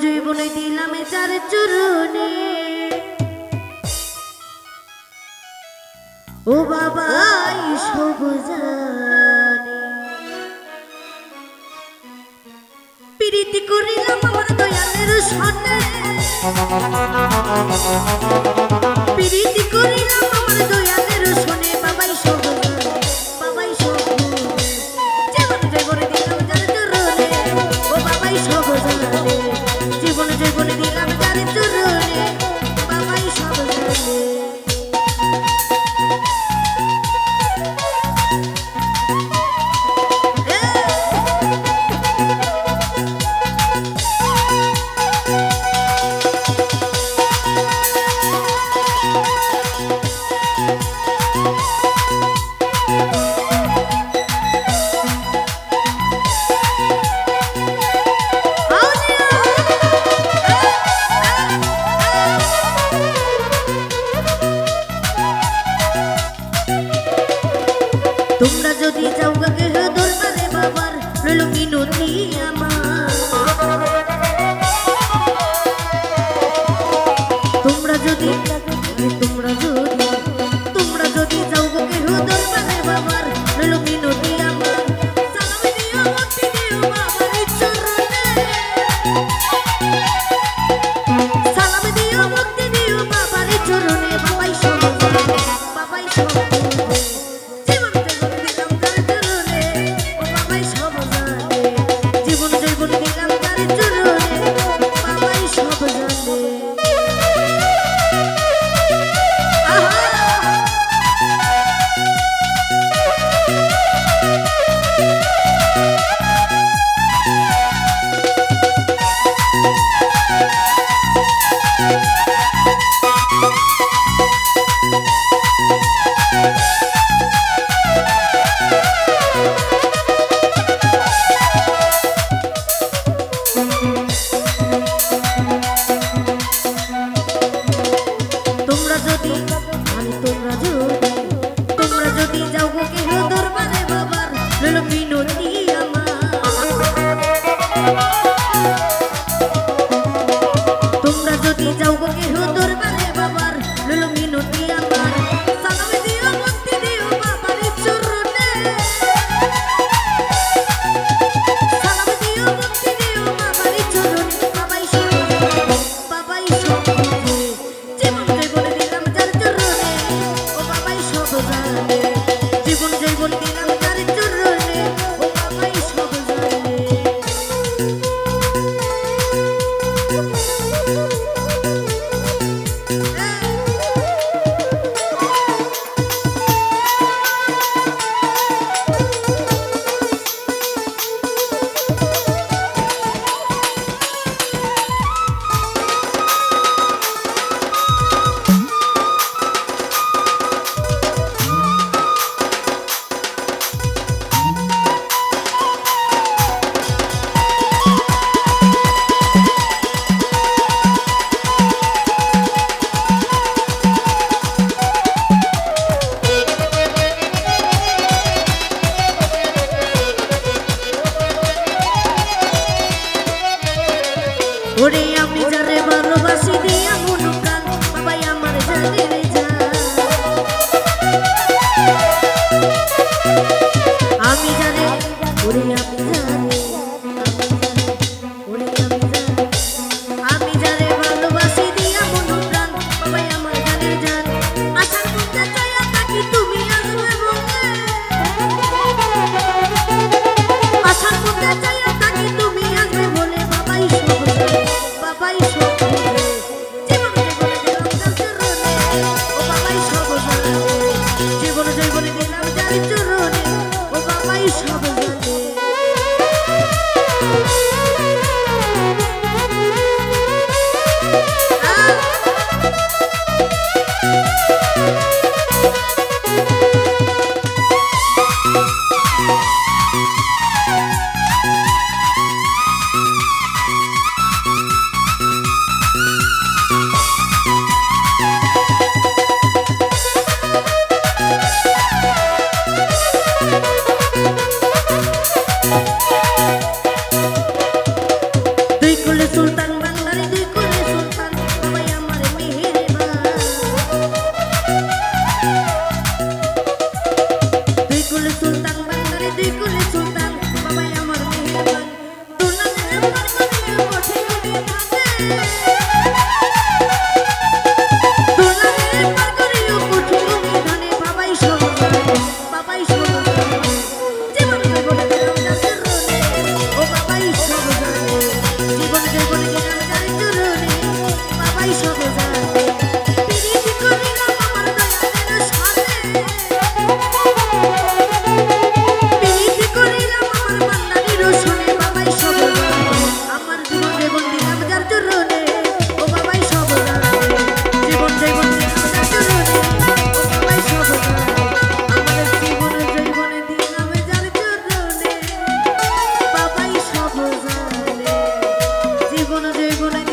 জীবনে দিলাম যার চরণে ও বাবা সব জানে প্রীতি করিলাম আমার দয়ালের সনে প্রীতি করিলাম আমার দয়ালের সনে বাবাই সব জানে বাবাই সব জীবন জীবনে দিলাম যার চরণে ও বাবাই সব জানে জীবন জীবনে দিলাম যার চরণে বাবাই সব জানে তোমরা যদি যাও গাকে দরবারে বাবার রইল মিনতি আমার তোমরা যদি যাও গাকে দরবারে বাবার রইল মিনতি আমার সালাম দিও ভক্তি দিও বাবার চরণে সালাম দিও ভক্তি দিও বাবার চরণে বাবাই সব বাবাই সব তোমরা যদি যাও গো দরবারে বাবার রইল মিনতি আমার তোমরা যদি যাও গো দরবারে বাবার রইল মিনতি আমার সালাম দিও ভক্তি দিও বাবার চরণে সালাম দিও ভক্তি দিও বাবার চরণে বাবাই সব বাবাই সব জীবন জীবনে দিলাম যার চরণে ও বাবাই সব জানে জীবন জীবন দিলাম যার চরণে ও বাবাই সব জানে ওরে আমি যারে ভালোবাসি দিয়া মন প্রাণ বাবাই আমার জানে রে আমি জানে ওরে আমি যারে ভালোবাসি দিয়া মন প্রাণ বাবাই আমার জানে জান আশার মধ্যে চাইয়া থাকি তুমি আসবে বলে আশার মধ্যে চাইয়া থাকি তুমি আসবে বলে বাবাই সব বাবাই সব জীবন গোলায়